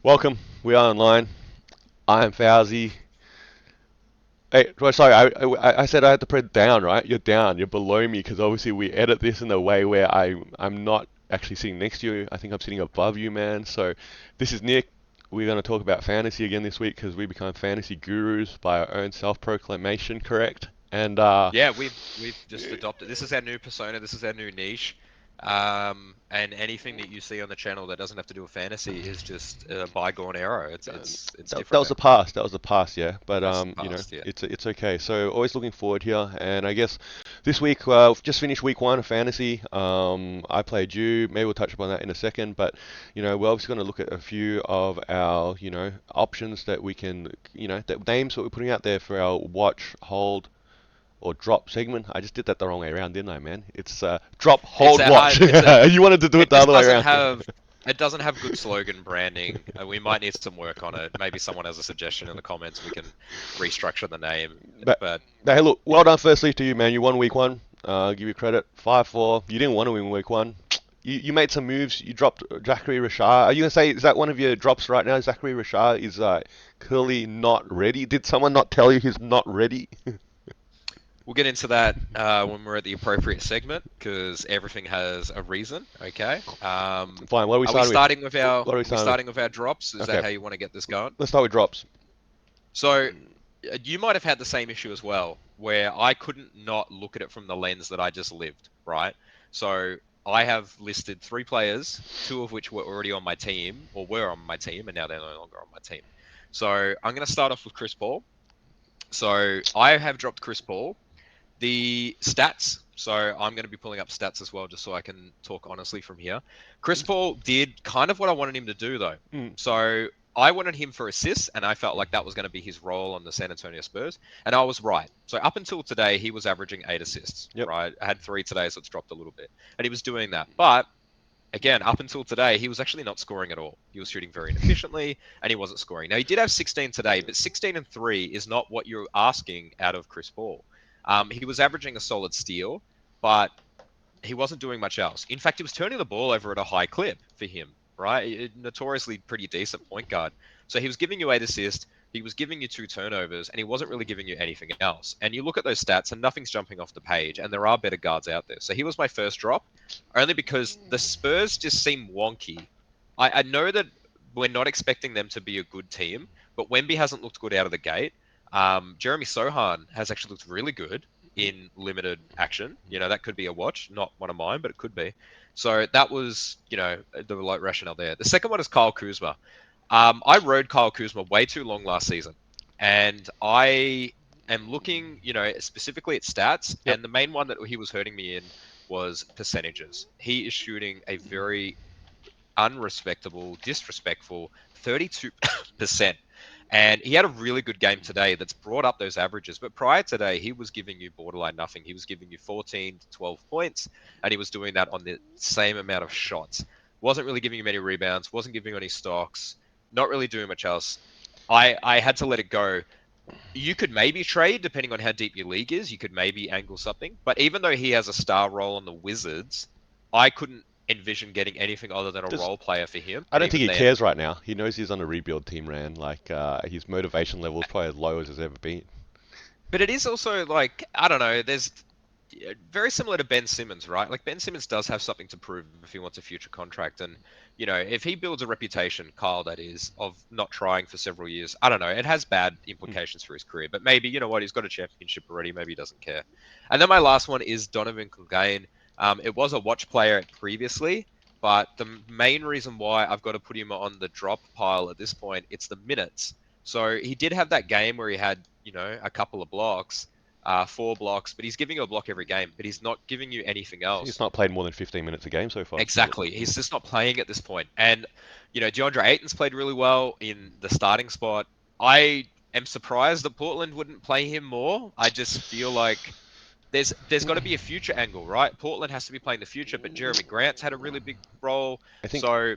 Welcome. We are online. I am Fauzi. Hey, sorry, I said I had to press down, right? You're down. You're below me because obviously we edit this in a way where I'm not actually sitting next to you. I think I'm sitting above you, man. So this is Nick. We're going to talk about fantasy again this week because we become fantasy gurus by our own self-proclamation, correct? And Yeah, we've just adopted. This is our new persona. This is our new niche. And anything that you see on the channel that doesn't have to do with fantasy is just a bygone era. It's that different was now. the past. That was the past, yeah. But That's the past. Yeah. it's okay. So always looking forward here. And I guess this week, we've just finished week one of fantasy. I played you. Maybe we'll touch upon that in a second. But we're obviously going to look at a few of our options that we can that names that we're putting out there for our watch, hold, or drop segment. I just did that the wrong way around, didn't I, man? It's drop, It's hold, a watch. hard. It's a. You wanted to do it It the just other way doesn't around. have. It doesn't have good slogan branding. We might need some work on it. Maybe someone has a suggestion in the comments. We can restructure the name. But, But hey, look, yeah. well done firstly to you, man. You won week one. Give you credit. 5-4. You didn't want to win week one. You made some moves. You dropped Zachary Rashard. Are you gonna say is that one of your drops right now? Zachary Rashard is clearly not ready. Did someone not tell you he's not ready? We'll get into that when we're at the appropriate segment because everything has a reason. Okay. Fine. What are we Are we starting with? starting with our? What are we Are we starting with? starting with our drops? Is that Okay, how you want to get this going? let's start with drops. So you might have had the same issue as well, where I couldn't not look at it from the lens that I just lived. Right. So I have listed three players, two of which were already on my team or were on my team, and now they're no longer on my team. So I'm going to start off with Chris Paul. So I have dropped Chris Paul. The stats. So I'm going to be pulling up stats as well, just so I can talk honestly from here. Chris Paul did kind of what I wanted him to do, though. Mm. So I wanted him for assists, and I felt like that was going to be his role on the San Antonio Spurs, and I was right. So up until today, he was averaging 8 assists. Yep. Right, I had three today, so it's dropped a little bit, and he was doing that. But again, up until today, he was actually not scoring at all. He was shooting very inefficiently, and he wasn't scoring. Now he did have 16 today, but 16 and three is not what you're asking out of Chris Paul. He was averaging a solid steal, but he wasn't doing much else. In fact, he was turning the ball over at a high clip for him, right? Notoriously pretty decent point guard. So he was giving you 8 assists, he was giving you two turnovers, and he wasn't really giving you anything else. And you look at those stats, and nothing's jumping off the page, and there are better guards out there. So he was my first drop, only because the Spurs just seem wonky. I know that we're not expecting them to be a good team, but Wemby hasn't looked good out of the gate. Jeremy Sohan has actually looked really good in limited action. That could be a watch, not one of mine, but it could be. So that was, the like rationale there. The second one is Kyle Kuzma. I rode Kyle Kuzma way too long last season, and I am looking, specifically at stats, Yep. and the main one that he was hurting me in was percentages. He is shooting a very unrespectable, disrespectful 32%. And he had a really good game today that's brought up those averages. But prior today, he was giving you borderline nothing. He was giving you 14 to 12 points, and he was doing that on the same amount of shots. Wasn't really giving you many rebounds, wasn't giving you any stocks, not really doing much else. I had to let it go. You could maybe trade, depending on how deep your league is. You could maybe angle something. But even though he has a star role on the Wizards, I couldn't envision getting anything other than a Just role player for him. I And don't think even he then, cares right now. He knows he's on a rebuild team, Ran. Like his motivation level is probably as low as it's ever been. but it is also like, I don't know, there's very similar to Ben Simmons, right? Like Ben Simmons does have something to prove if he wants a future contract. And, if he builds a reputation, Kyle, that is, of not trying for several years, I don't know, it has bad implications for his career. But maybe, you know what, he's got a championship already. Maybe he doesn't care. And then my last one is Donovan Clegane. It was a watch player previously, but the main reason why I've got to put him on the drop pile at this point, it's the minutes. So he did have that game where he had, a couple of blocks, 4 blocks, but he's giving you a block every game, but he's not giving you anything He's else. not played more than 15 minutes a game so far. Exactly. He's just not playing at this point. And, DeAndre Ayton's played really well in the starting spot. I am surprised that Portland wouldn't play him more. I just feel like there's got to be a future angle, right? Portland has to be playing the future, but Jeremy Grant's had a really big role. I think So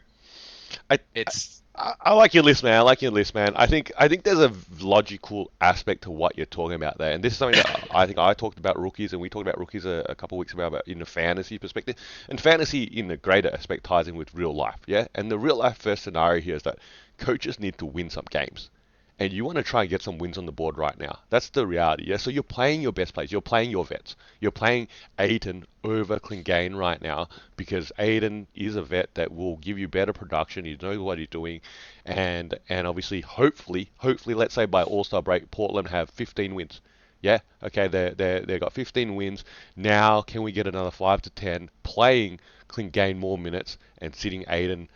I, It's I like your list, man. I like your list, man. I think there's a logical aspect to what you're talking about there, and this is something that I think I talked about rookies, and we talked about rookies a couple of weeks ago about in the fantasy perspective, and fantasy in the greater aspect ties in with real life, yeah. And the real life first scenario here is that coaches need to win some games. And you want to try and get some wins on the board right now. That's the reality. Yeah. So you're playing your best players. You're playing your vets. You're playing Aiden over Clegane right now because Aiden is a vet that will give you better production. He knows what he's doing, and obviously, hopefully, let's say by All Star break, Portland have 15 wins. Yeah. Okay. They got 15 wins. Now, can we get another 5 to 10 playing Clegane more minutes and sitting Aiden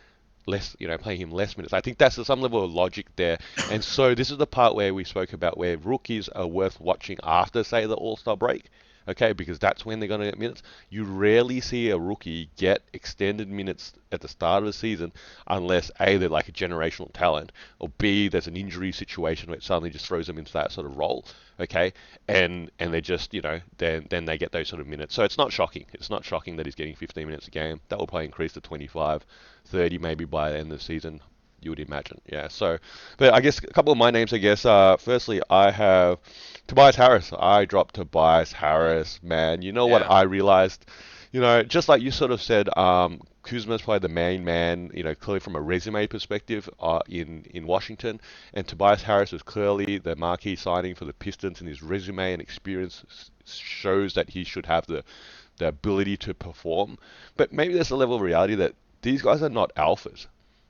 less, playing him less minutes. I think that's some level of logic there. And so this is the part where we spoke about where rookies are worth watching after, say, the All-Star break. Okay, because that's when they're going to get minutes. You rarely see a rookie get extended minutes at the start of the season unless A, they're like a generational talent, or B, there's an injury situation where it suddenly just throws them into that sort of role. Okay, and they just, then they get those sort of minutes. So it's not shocking. It's not shocking that he's getting 15 minutes a game. That will probably increase to 25. 30 maybe by the end of the season, you would imagine. Yeah. So, but I guess a couple of my names, I guess. Firstly, I have Tobias Harris. I dropped Tobias Harris, man. You know what yeah. I realized? Just like you sort of said, Kuzma's probably the main man, clearly from a resume perspective, in Washington, and Tobias Harris was clearly the marquee signing for the Pistons, and his resume and experience shows that he should have the ability to perform. But maybe there's a level of reality that these guys are not alphas.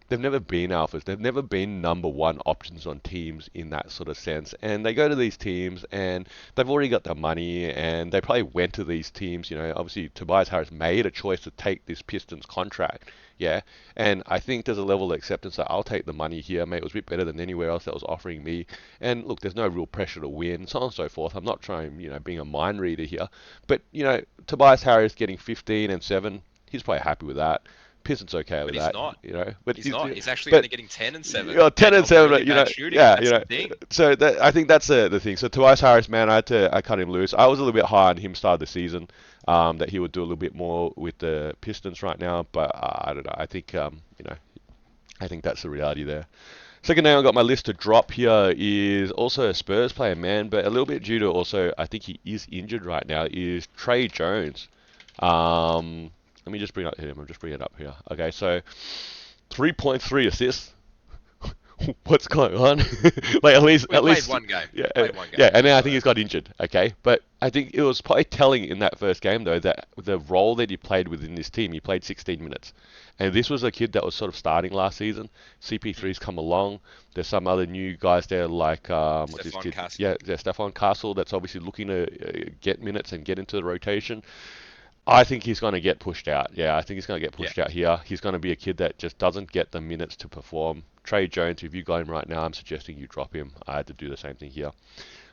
They've never been alphas. They've never been number one options on teams in that sort of sense. And they go to these teams and they've already got the money and they probably went to these teams. Obviously Tobias Harris made a choice to take this Pistons contract. Yeah. And I think there's a level of acceptance that I'll take the money here, mate. It was a bit better than anywhere else that was offering me. And look, there's no real pressure to win, so on and so forth. I'm not trying, being a mind reader here. But, Tobias Harris getting 15 and 7, he's probably happy with that. Pistons okay But with he's that, not. But He's not. He's actually but only getting 10 and 7 10 and and on 7, really bad shooting. yeah, That's the thing. So I think that's the thing. So Tobias Harris, man, I cut him loose. I was a little bit high on him start of the season, that he would do a little bit more with the Pistons right now, but I don't know. I think I think that's the reality there. Second name I got my list to drop here is also a Spurs player, man, but a little bit due to also I think he is injured right now. Is Trey Jones? Let me just bring up him. I'm just bringing it up here. Okay, so 3.3 assists. What's going on? Like We at played least, one game. yeah, Played one game. yeah. And then I think So he's got injured. Okay, but I think it was probably telling in that first game though that the role that he played within this team, he played 16 minutes, and this was a kid that was sort of starting last season. CP3's come along. There's some other new guys there like what's this Stephon kid? Castle. Yeah, there's Stephon Castle that's obviously looking to get minutes and get into the rotation. I think he's going to get pushed out. Yeah, I think he's going to get Yeah. pushed out here. He's going to be a kid that just doesn't get the minutes to perform. Trey Jones, if you got him right now, I'm suggesting you drop him. I had to do the same thing here.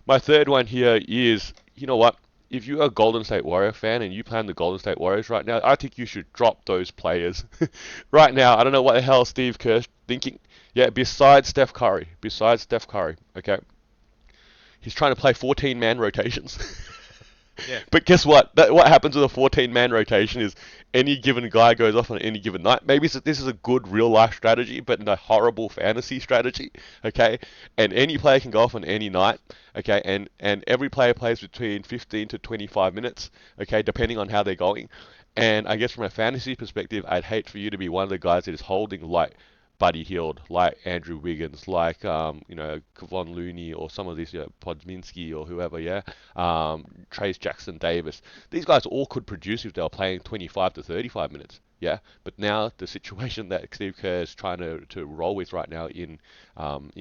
My third one here is, you know what? If you're a Golden State Warrior fan and you play on the Golden State Warriors right now, I think you should drop those players right now. I don't know what the hell Steve Kerr's thinking. Yeah, besides Steph Curry. Besides Steph Curry, okay? He's trying to play 14-man rotations. Yeah. But guess what? What happens with a 14-man rotation is any given guy goes off on any given night. Maybe this is a good real life strategy, but a horrible fantasy strategy. Okay, and any player can go off on any night. Okay, and every player plays between 15 to 25 minutes. Okay, depending on how they're going. And I guess from a fantasy perspective, I'd hate for you to be one of the guys that is holding like Buddy Hield, like Andrew Wiggins, like Kevon Looney, or some of these, Podziemski or whoever, yeah, Trace Jackson Davis. These guys all could produce if they were playing 25 to 35 minutes, yeah. But now the situation that Steve Kerr is trying to roll with right now in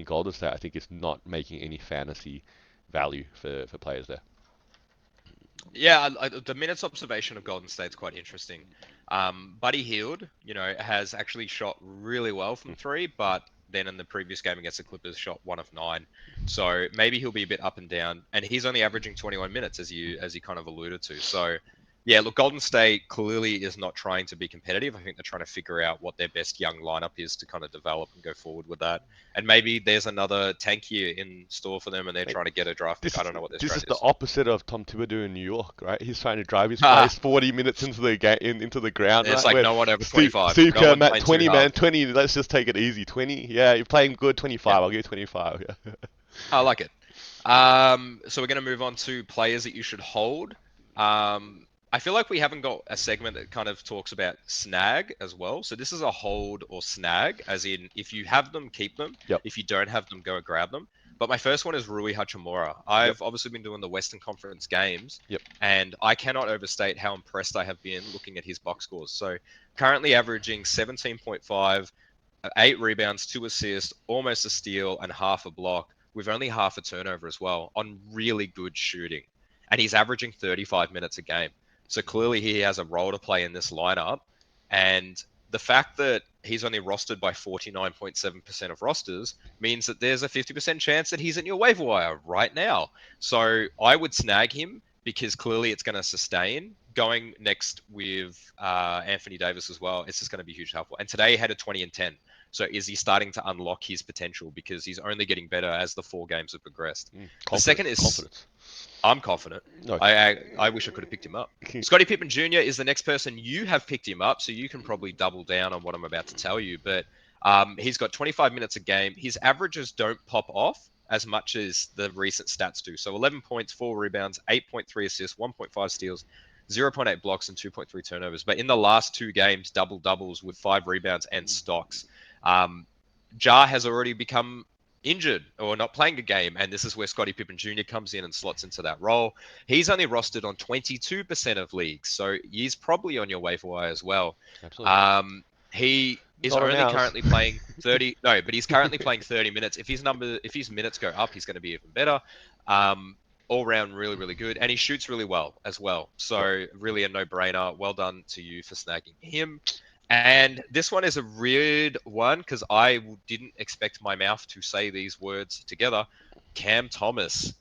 Golden State, I think is not making any fantasy value for players there. Yeah, the minutes observation of Golden State's quite interesting. Buddy Hield, has actually shot really well from three, but then in the previous game against the Clippers, shot 1 of 9. So maybe he'll be a bit up and down, and he's only averaging 21 minutes, as you kind of alluded to. So Yeah, look, Golden State clearly is not trying to be competitive. I think they're trying to figure out what their best young lineup is to kind of develop and go forward with that. And maybe there's another tank year in store for them, and they're Mate, trying to get a draft pick. this I is don't know what their this is strat the is. opposite of Tom Thibodeau in New York, right? He's trying to drive his Ah, players 40 minutes into the into the ground, it's right? like Where no one over Steve 25. Steve No Kerr, one's Matt, playing too 20 hard. man, 20. Let's just take it easy. 20, yeah, you're playing good. Yeah, 25, I'll give you 25. Yeah. I like it. So we're going to move on to players that you should hold. I feel like we haven't got a segment that kind of talks about snag as well. So this is a hold or snag, as in if you have them, keep them. Yep. If you don't have them, go and grab them. But my first one is Rui Hachimura. Yep. I've obviously been doing the Western Conference games, Yep. and I cannot overstate how impressed I have been looking at his box scores. So currently averaging 17.5, 8 rebounds, 2 assists, almost a steal, and half a block with only half a turnover as well on really good shooting. And he's averaging 35 minutes a game. So clearly he has a role to play in this lineup. And the fact that he's only rostered by 49.7% of rosters means that there's a 50% chance that he's in your waiver wire right now. So I would snag him because clearly it's going to sustain. Going next with Anthony Davis as well, it's just going to be hugely helpful. And today he had a 20 and 10. So is he starting to unlock his potential because he's only getting better as the 4 games have progressed? The second is Confidence. I'm confident. No. I wish I could have picked him up. Scottie Pippen Jr. is the next person you have picked him up, so you can probably double down on what I'm about to tell you. But he's got 25 minutes a game. His averages don't pop off as much as the recent stats do. So 11 points, 4 rebounds, 8.3 assists, 1.5 steals, 0.8 blocks, and 2.3 turnovers. But in the last 2 games, double doubles with 5 rebounds and stocks. Ja has already become injured or not playing a game, and this is where Scottie Pippen Jr. comes in and slots into that role. He's only rostered on 22% of leagues, so he's probably on your waiver wire as well. Absolutely. He is Not on only ours. currently playing 30. No, but he's currently playing 30 minutes. If his minutes go up, he's going to be even better. All round, really, really good, and he shoots really well as well. So really a no-brainer. Well done to you for snagging him. And this one is a weird one because I didn't expect my mouth to say these words together. Cam Thomas.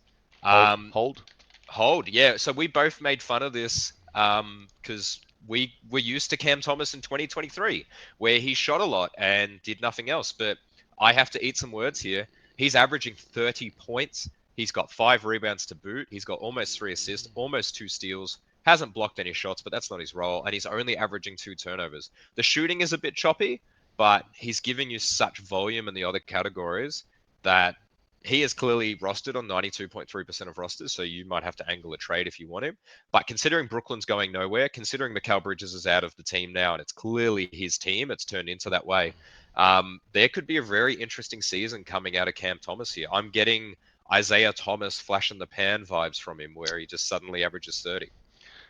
Hold. Hold. Yeah. So we both made fun of this because we were used to Cam Thomas in 2023, where he shot a lot and did nothing else. But I have to eat some words here. He's averaging 30 points. He's got 5 rebounds to boot. He's got almost 3 assists, almost 2 steals. Hasn't blocked any shots, but that's not his role. And he's only averaging 2 turnovers. The shooting is a bit choppy, but he's giving you such volume in the other categories that he is clearly rostered on 92.3% of rosters, so you might have to angle a trade if you want him. But considering Brooklyn's going nowhere, considering Mikal Bridges is out of the team now, and it's clearly his team, it's turned into that way, there could be a very interesting season coming out of Cam Thomas here. I'm getting Isaiah Thomas flash in the pan vibes from him, where he just suddenly averages 30.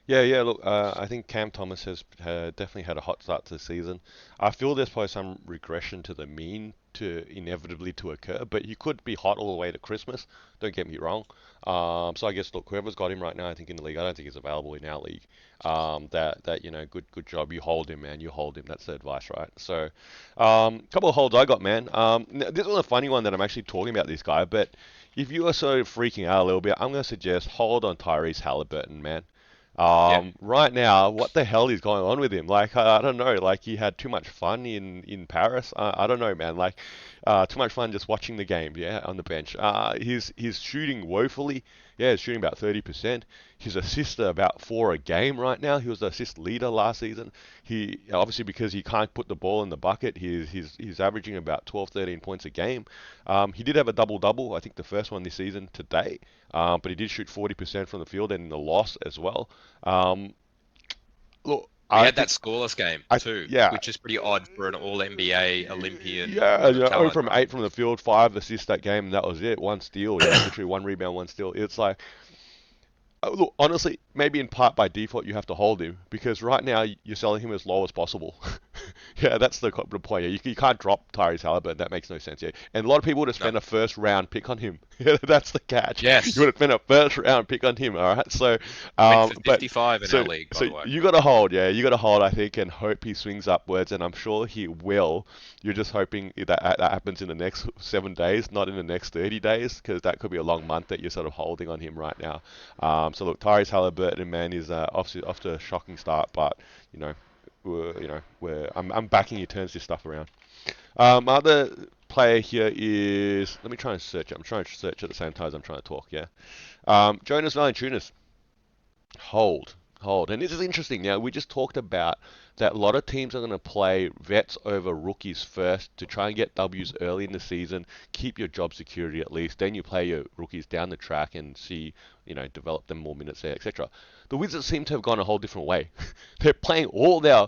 Yeah. Look, I think Cam Thomas has definitely had a hot start to the season. I feel there's probably some regression to the mean to inevitably to occur, but he could be hot all the way to Christmas. Don't get me wrong. So I guess look, whoever's got him right now, I think in the league, I don't think he's available in our league. That good job. You hold him, man. You hold him. That's the advice, right? So, couple of holds I got, man. This was a funny one that I'm actually talking about this guy, but if you are sort of freaking out a little bit, I'm going to suggest hold on Tyrese Halliburton, man. Yeah. Right now, what the hell is going on with him? Like, I don't know. Like, he had too much fun in Paris. I don't know, man. Like, too much fun just watching the game. Yeah, on the bench. He's shooting woefully. Yeah, he's shooting about 30%. His assists are about 4 a game right now. He was the assist leader last season. He obviously because he can't put the ball in the bucket. He's averaging about 12, 13 points a game. He did have a double double. I think the first one this season today. But he did shoot 40% from the field and in the loss as well. Look, We had that scoreless game too, yeah, which is pretty odd for an All NBA Olympian yeah, kind of 0 talent, from right? 8 from the field, 5 assists that game, and that was it. 1 steal, yeah, literally 1 rebound, 1 steal. It's like, look, honestly, maybe in part by default you have to hold him because right now you're selling him as low as possible. Yeah, that's the point. Yeah, you can't drop Tyrese Halliburton. That makes no sense. Yeah, and a lot of people would have No. spent a first round pick on him. Yeah, that's the catch. You would Yes. have spent a first round pick on him. All right. So, Went for but 55 in our so league, by so the way. you got to hold. Yeah, you got to hold. I think and hope he swings upwards, and I'm sure he will. You're just hoping that happens in the next 7 days, not in the next 30 days, because that could be a long month that you're sort of holding on him right now. So look, Tyrese Halliburton, man, is obviously off to a shocking start, but you know I'm backing you turns this stuff around. My other player here is let me try and search it. I'm trying to search at the same time as I'm trying to talk. Yeah. Jonas Valanciunas. Hold. And this is interesting. Now, we just talked about that a lot of teams are going to play vets over rookies first to try and get W's early in the season, keep your job security at least. Then you play your rookies down the track and see, develop them more minutes there, etc. The Wizards seem to have gone a whole different way. They're playing all their,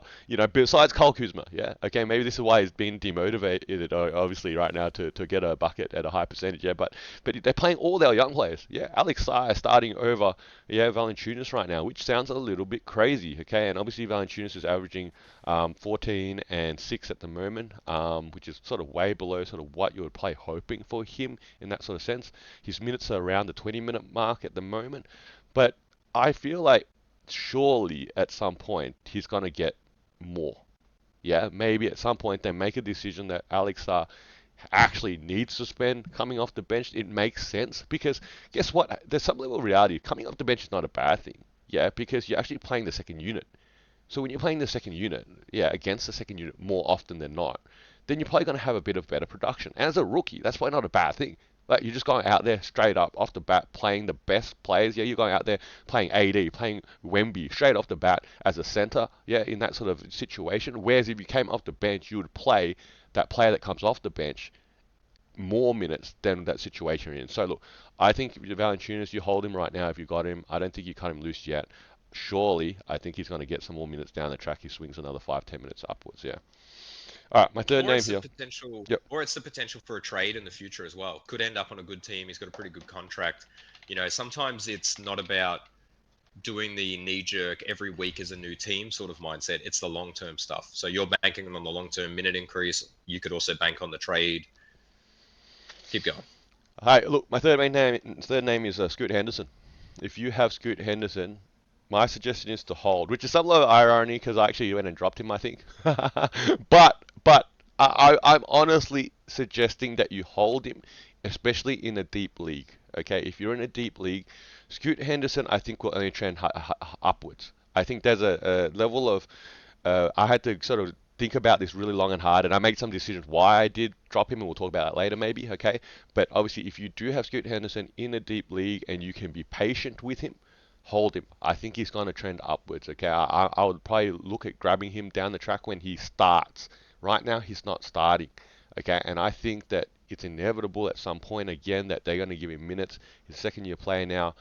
besides Kyle Kuzma, yeah. Okay, maybe this is why he's been demotivated, obviously, right now to get a bucket at a high percentage, yeah. But they're playing all their young players, yeah. Alex Sire starting over Valanciunas right now, which sounds a little bit crazy, okay? And obviously Valanciunas is averaging 14 and 6 at the moment, which is sort of way below sort of what you would play hoping for him in that sort of sense. His minutes are around the 20-minute mark at the moment, but I feel like surely at some point he's going to get more. Yeah, maybe at some point they make a decision that Alex actually needs to spend coming off the bench. It makes sense because guess what? There's some level of reality. Coming off the bench is not a bad thing. Yeah, because you're actually playing the second unit. So when you're playing the second unit, yeah, against the second unit more often than not, then you're probably going to have a bit of better production. And as a rookie, that's probably not a bad thing. Like you're just going out there straight up off the bat, playing the best players. Yeah, you're going out there playing AD, playing Wemby straight off the bat as a center. Yeah, in that sort of situation. Whereas if you came off the bench, you would play that player that comes off the bench more minutes than that situation you're in. So look, I think if you're Valanciunas, you hold him right now if you got him. I don't think you cut him loose yet. Surely, I think he's going to get some more minutes down the track. He swings another 5-10 minutes upwards. Yeah. All right, my third Or name it's the here. potential, Yep. or it's the potential for a trade in the future as well. Could end up on a good team. He's got a pretty good contract. Sometimes it's not about doing the knee jerk every week as a new team sort of mindset. It's the long term stuff. So you're banking on the long term minute increase. You could also bank on the trade. Keep going. Hi, look, my third name is Scoot Henderson. If you have Scoot Henderson, my suggestion is to hold, which is some level of irony because I actually went and dropped him, I think. But I'm honestly suggesting that you hold him, especially in a deep league. Okay, if you're in a deep league, Scoot Henderson, I think will only trend upwards. I think there's a level of I had to sort of think about this really long and hard, and I made some decisions why I did drop him, and we'll talk about that later, maybe. Okay, but obviously, if you do have Scoot Henderson in a deep league and you can be patient with him, hold him. I think he's going to trend upwards. Okay, I would probably look at grabbing him down the track when he starts. Right now, he's not starting. Okay, and I think that it's inevitable at some point again that they're going to give him minutes. He's a second year player now.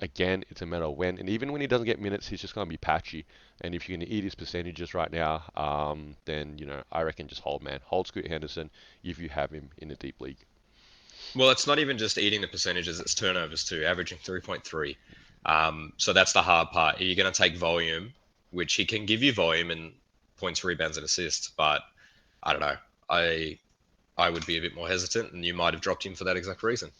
Again, it's a matter of when. And even when he doesn't get minutes, he's just going to be patchy. And if you're going to eat his percentages right now, then, I reckon just hold, man. Hold Scoot Henderson if you have him in a deep league. Well, it's not even just eating the percentages, it's turnovers too, averaging 3.3. So that's the hard part. You're going to take volume, which he can give you volume and points, rebounds, and assists, but I don't know. I would be a bit more hesitant, and you might have dropped him for that exact reason.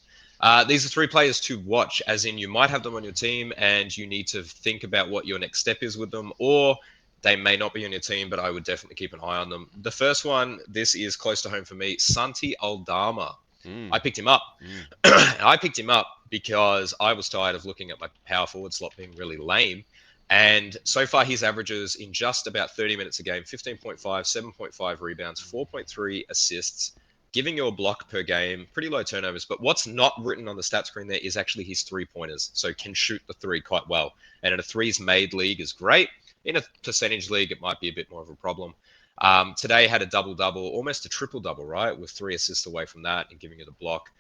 These are three players to watch, as in you might have them on your team, and you need to think about what your next step is with them, or they may not be on your team, but I would definitely keep an eye on them. The first one, this is close to home for me, Santi Aldama. Mm, I picked him up. mm, I picked him up because I was tired of looking at my power forward slot being really lame. And so far, his averages in just about 30 minutes a game 15.5, 7.5 rebounds, 4.3 assists, giving you a block per game, pretty low turnovers. But what's not written on the stat screen there is actually his 3 pointers. So can shoot the three quite well. And in a threes made league is great. In a percentage league, it might be a bit more of a problem. Today had a double double, almost a triple double, right? With 3 assists away from that and giving it a block.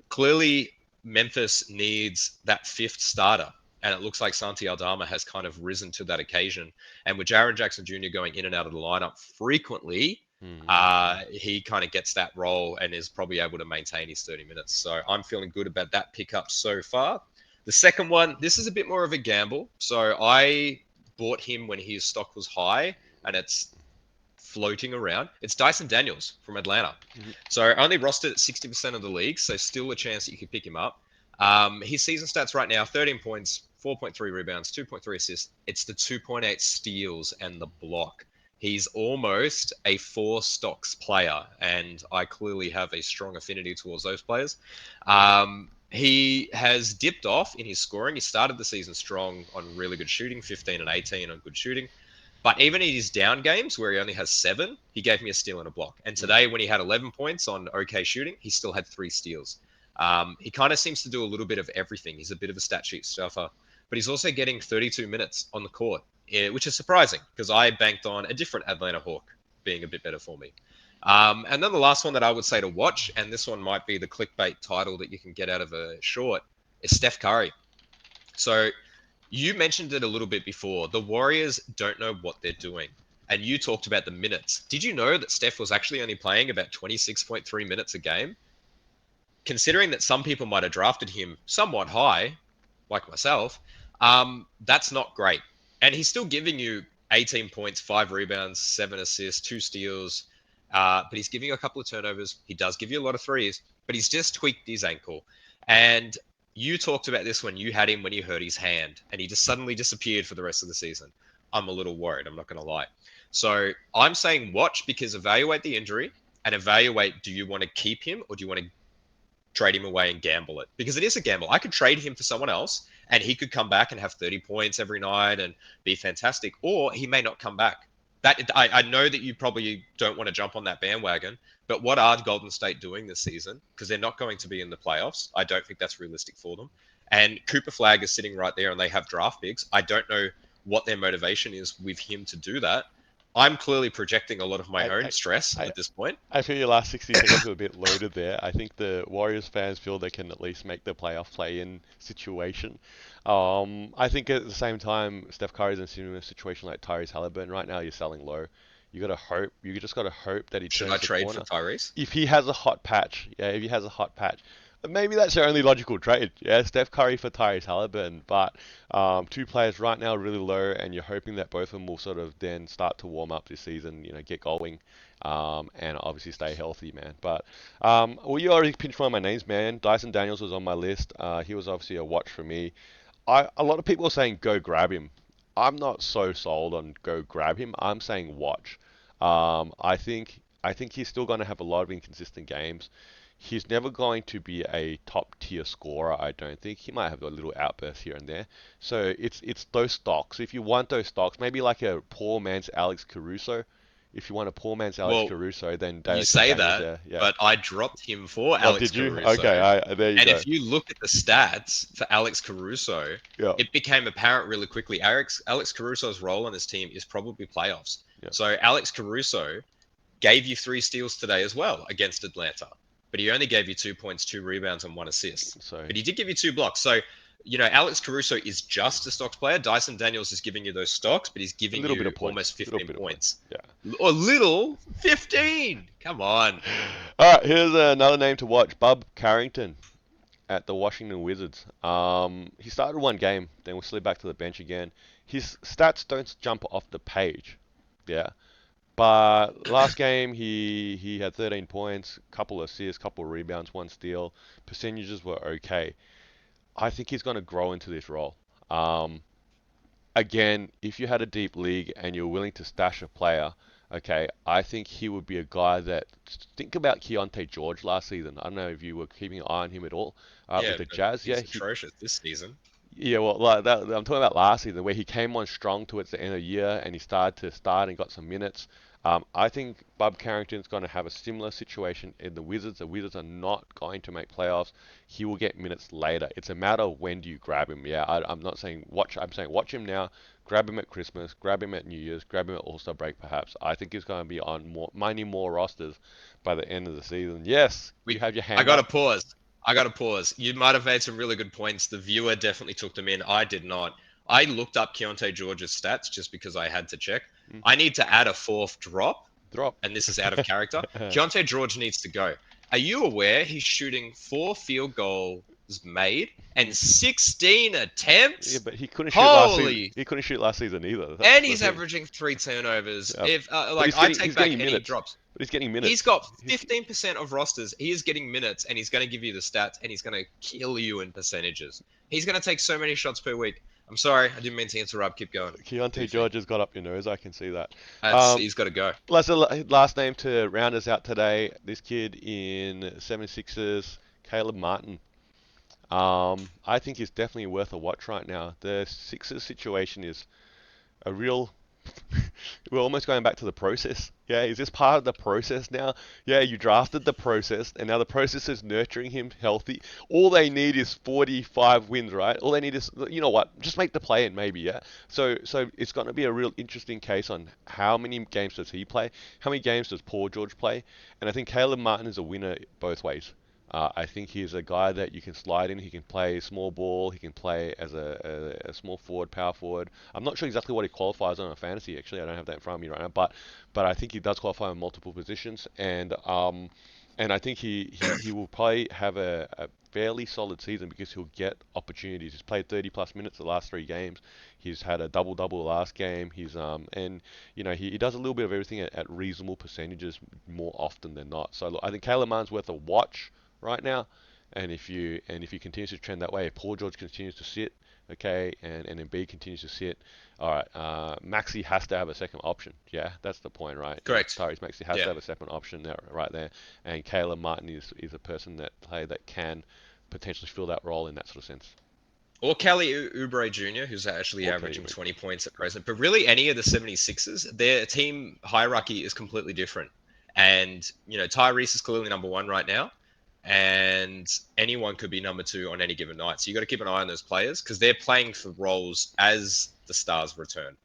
Clearly, Memphis needs that fifth starter. And it looks like Santi Aldama has kind of risen to that occasion. And with Jaren Jackson Jr. going in and out of the lineup frequently, he kind of gets that role and is probably able to maintain his 30 minutes. So I'm feeling good about that pickup so far. The second one, this is a bit more of a gamble. So I bought him when his stock was high and it's floating around. It's Dyson Daniels from Atlanta. Mhm. So only rostered at 60% of the league, so still a chance that you could pick him up. His season stats right now: 13 points, 4.3 rebounds, 2.3 assists. It's the 2.8 steals and the block. He's almost a 4 stocks player, and I clearly have a strong affinity towards those players. He has dipped off in his scoring. He started the season strong on really good shooting, 15 and 18 on good shooting. But even in his down games where he only has 7, he gave me a steal and a block. And Mm. today, when he had 11 points on okay shooting, he still had 3 steals. He kind of seems to do a little bit of everything. He's a bit of a stat sheet stuffer, but he's also getting 32 minutes on the court, which is surprising because I banked on a different Atlanta Hawk being a bit better for me. And then the last one that I would say to watch, and this one might be the clickbait title that you can get out of a short, is Steph Curry. So you mentioned it a little bit before. The Warriors don't know what they're doing. And you talked about the minutes. Did you know that Steph was actually only playing about 26.3 minutes a game? Considering that some people might have drafted him somewhat high, like myself, that's not great. And he's still giving you 18 points, 5 rebounds, 7 assists, 2 steals. But he's giving you a couple of turnovers. He does give you a lot of threes, but he's just tweaked his ankle. And you talked about this when you had him when you hurt his hand, and he just suddenly disappeared for the rest of the season. I'm a little worried. I'm not going to lie. So I'm saying watch, because evaluate the injury and evaluate, do you want to keep him or do you want to trade him away and gamble it? Because it is a gamble. I could trade him for someone else and he could come back and have 30 points every night and be fantastic, or he may not come back. That I know that you probably don't want to jump on that bandwagon, but what are Golden State doing this season? Because they're not going to be in the playoffs. I don't think that's realistic for them. And Cooper Flag is sitting right there and they have draft picks. I don't know what their motivation is with him to do that. I'm clearly projecting a lot of my I, own I, stress I, at this point. I feel your last 60 seconds were a bit loaded there. I think the Warriors fans feel they can at least make the playoff play-in situation. I think at the same time, Steph Curry's in a similar situation like Tyrese Halliburton. Right now, you're selling low. You gotta hope. You just gotta hope that he Should I turns the trade for corner. Tyrese? If he has a hot patch, yeah, if he has a hot patch, maybe that's your only logical trade. Yeah, Steph Curry for Tyrese Halliburton. But two players right now really low, and you're hoping that both of them will sort of then start to warm up this season. You know, get going, and obviously stay healthy, man. But well, you already pinched one of my names, man. Dyson Daniels was on my list. He was obviously a watch for me. A lot of people are saying go grab him. I'm not so sold on go grab him. I'm saying watch. I think he's still going to have a lot of inconsistent games. He's never going to be a top tier scorer, I don't think. He might have a little outburst here and there. So it's those stocks. If you want those stocks, maybe like a poor man's Alex Caruso. If you want a poor man's Alex Well, Caruso, then you Dyson say Daniels that, there. Yeah. but I dropped him for Oh, Alex did you? Caruso. Okay, there you And go. if you look at the stats for Alex Caruso, Yeah, it became apparent really quickly. Alex Caruso's role on this team is probably playoffs. yeah. So Alex Caruso gave you 3 steals today as well against Atlanta, but he only gave you 2 points, 2 rebounds, and 1 assist. So But he did give you 2 blocks. So, Alex Caruso is just a stocks player. Dyson Daniels is giving you those stocks, but he's a giving little bit you of points. almost A little 15 bit of points. points. Yeah. Or little 15. Come on. All right, here's another name to watch. Bub Carrington at the Washington Wizards. He started one game, then we slid back to the bench again. His stats don't jump off the page, yeah. But last game he had 13 points, couple assists, couple rebounds, one steal. Percentages were okay. I think he's going to grow into this role. Um, Again, if you had a deep league and you're willing to stash a player, okay, I think he would be a guy that think about Keontae George last season. I don't know if you were keeping an eye on him at all Yeah, with the but Jazz. Yeah, he's atrocious this season. yeah, well, like that, I'm talking about last season where he came on strong towards the end of the year and he started to start and got some minutes. I think Bub Carrington's going to have a similar situation in the Wizards. The Wizards are not going to make playoffs. He will get minutes later. It's a matter of when do you grab him. Yeah, I'm not saying watch. I'm saying watch him now. Grab him at Christmas. Grab him at New Year's. Grab him at All-Star break, perhaps. I think he's going to be on many more rosters by the end of the season. Yes, you We, have your I hand got to up. pause. I got to pause. You might have made some really good points. The viewer definitely took them in. I did not. I looked up Keontae George's stats just because I had to check. Mm, I need to add a fourth drop, drop. and this is out of character. Keontae George needs to go. Are you aware he's shooting 4 field goal made and 16 attempts. Yeah, but he couldn't shoot last season. Holy! He couldn't shoot last season either. That's And the he's thing. averaging 3 turnovers. Yeah. If But like I he's take back getting any minutes. drops. But he's getting minutes. He's got He's, 15% of rosters. He is getting minutes, and he's going to give you the stats, and he's going to kill you in percentages. He's going to take so many shots per week. I'm sorry, I didn't mean to interrupt. Keep going. Keontae George has got up your nose. I can see that. He's got to go. Last name to round us out today. This kid in 76ers, Caleb Martin. I think he's definitely worth a watch right now. The Sixers situation is a real. We're almost going back to the process. Yeah, is this part of the process now? Yeah, you drafted the process, and now the process is nurturing him healthy. All they need is 45 wins, right? All they need is, you know what? Just make the play in, maybe, yeah. So it's going to be a real interesting case on how many games does he play, how many games does Paul George play, and I think Caleb Martin is a winner both ways. I think he's a guy that you can slide in. He can play small ball. He can play as a small forward, power forward. I'm not sure exactly what he qualifies on a fantasy. Actually, I don't have that in front of me right now. But I think he does qualify on multiple positions, and I think he will probably have a fairly solid season because he'll get opportunities. He's played 30 plus minutes the last 3 games. He's had a double last game. And he does a little bit of everything at reasonable percentages more often than not. So look, I think Caleb Martin's worth a watch right now. And if you continue to trend that way, if Paul George continues to sit, okay, and Embiid continues to sit, all right, Maxey has to have a second option. Yeah, that's the point, right? Correct. Tyrese Maxey has Yeah. to have a second option there, right there. And Caleb Martin is a person that can potentially fill that role in that sort of sense. Or Kelly Oubre Jr., who's actually Or averaging Kelly 20 points at present. But really, any of the 76ers, their team hierarchy is completely different. And, Tyrese is clearly number one right now. And anyone could be number two on any given night. So you got to keep an eye on those players because they're playing for roles as the stars return.